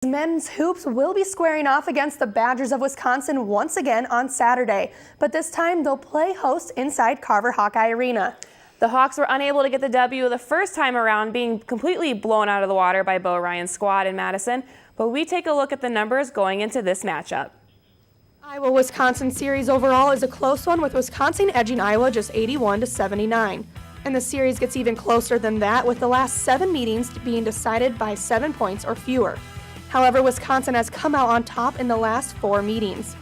Men's hoops will be squaring off against the Badgers of Wisconsin once again on Saturday, but this time they'll play host inside Carver Hawkeye Arena. The Hawks were unable to get the W the first time around, being completely blown out of the water by Bo Ryan's squad in Madison, but we take a look at the numbers going into this matchup. Iowa-Wisconsin series overall is a close one, with Wisconsin edging Iowa just 81-79. And the series gets even closer than that, with the last 7 meetings being decided by 7 points or fewer. However, Wisconsin has come out on top in the last 4 meetings.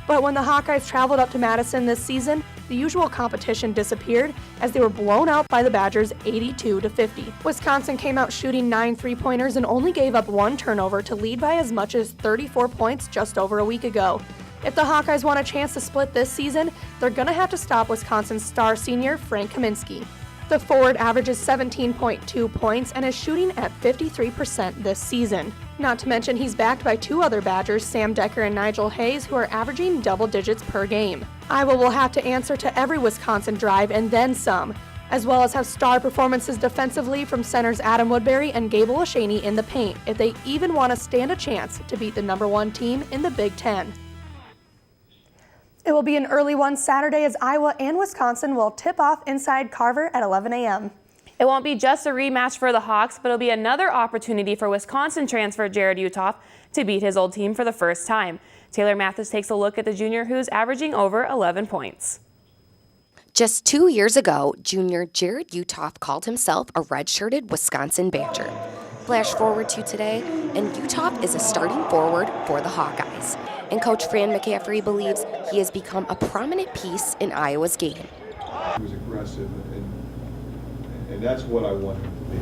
But when the Hawkeyes traveled up to Madison this season, the usual competition disappeared as they were blown out by the Badgers 82-50. Wisconsin came out shooting 9 3-pointers and only gave up 1 turnover to lead by as much as 34 points just over a week ago. If the Hawkeyes want a chance to split this season, they're going to have to stop Wisconsin's star senior Frank Kaminsky. The forward averages 17.2 points and is shooting at 53% this season. Not to mention he's backed by 2 other Badgers, Sam Decker and Nigel Hayes, who are averaging double digits per game. Iowa will have to answer to every Wisconsin drive and then some, as well as have star performances defensively from centers Adam Woodbury and Gable O'Shaney in the paint if they even want to stand a chance to beat the #1 team in the Big Ten. It will be an early one Saturday as Iowa and Wisconsin will tip off inside Carver at 11 a.m. It won't be just a rematch for the Hawks, but it'll be another opportunity for Wisconsin transfer Jared Utoff to beat his old team for the first time. Taylor Mathis takes a look at the junior, who's averaging over 11 points. Just 2 years ago, junior Jared Utoff called himself a red-shirted Wisconsin Badger. Flash forward to today, and Utoff is a starting forward for the Hawkeyes. And Coach Fran McCaffrey believes he has become a prominent piece in Iowa's game. He was aggressive, and that's what I want him to be.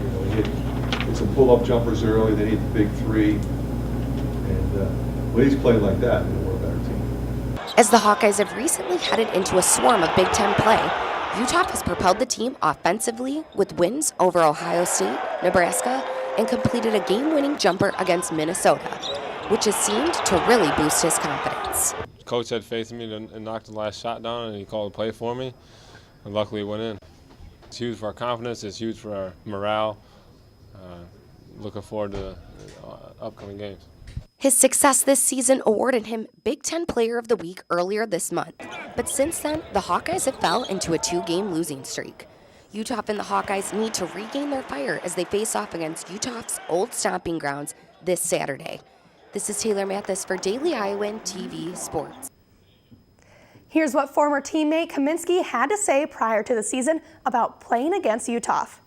You know, he hit some pull-up jumpers early, then he hit the big 3, and when he's playing like that, we're a better team. As the Hawkeyes have recently headed into a swarm of Big Ten play, Utoff has propelled the team offensively with wins over Ohio State, Nebraska, and completed a game-winning jumper against Minnesota, which has seemed to really boost his confidence. Coach had faith in me and knocked the last shot down, and he called a play for me, and luckily it went in. It's huge for our confidence, it's huge for our morale. Looking forward to the upcoming games. His success this season awarded him Big Ten Player of the Week earlier this month, but since then, the Hawkeyes have fell into a 2-game losing streak. Utoff and the Hawkeyes need to regain their fire as they face off against Utoff's old stomping grounds this Saturday. This is Taylor Mathis for Daily Iowan TV Sports. Here's what former teammate Kaminsky had to say prior to the season about playing against Utoff.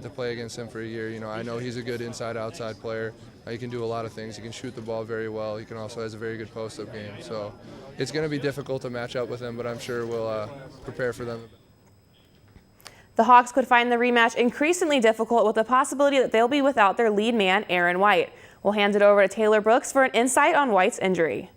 To play against him for a year, I know he's a good inside-outside player. He can do a lot of things. He can shoot the ball very well. He can also has a very good post-up game. So it's going to be difficult to match up with him, but I'm sure we'll prepare for them. The Hawks could find the rematch increasingly difficult with the possibility that they'll be without their lead man, Aaron White. We'll hand it over to Taylor Brooks for an insight on White's injury.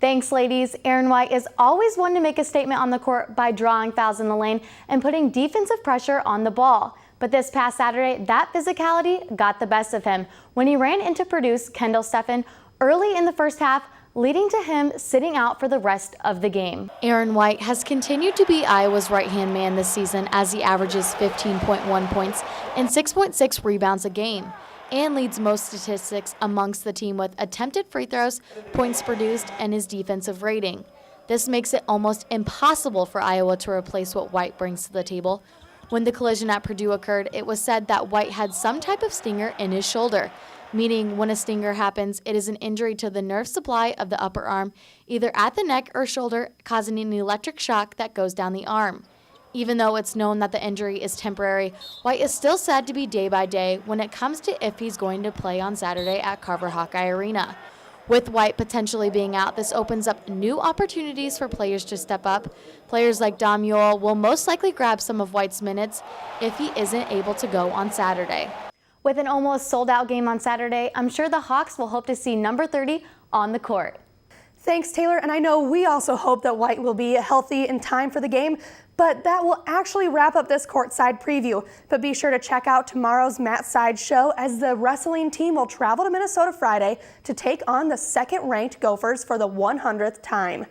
Thanks, ladies. Aaron White is always one to make a statement on the court by drawing fouls in the lane and putting defensive pressure on the ball. But this past Saturday, that physicality got the best of him when he ran into Purdue's Kendall Steffen early in the first half, leading to him sitting out for the rest of the game. Aaron White has continued to be Iowa's right-hand man this season as he averages 15.1 points and 6.6 rebounds a game, and leads most statistics amongst the team with attempted free throws, points produced, and his defensive rating. This makes it almost impossible for Iowa to replace what White brings to the table. When the collision at Purdue occurred, it was said that White had some type of stinger in his shoulder, meaning when a stinger happens, it is an injury to the nerve supply of the upper arm, either at the neck or shoulder, causing an electric shock that goes down the arm. Even though it's known that the injury is temporary, White is still said to be day by day when it comes to if he's going to play on Saturday at Carver Hawkeye Arena. With White potentially being out, this opens up new opportunities for players to step up. Players like Dom Ewell will most likely grab some of White's minutes if he isn't able to go on Saturday. With an almost sold-out game on Saturday, I'm sure the Hawks will hope to see number 30 on the court. Thanks, Taylor, and I know we also hope that White will be healthy in time for the game, but that will actually wrap up this courtside preview. But be sure to check out tomorrow's Matt Side show as the wrestling team will travel to Minnesota Friday to take on the second-ranked Gophers for the 100th time.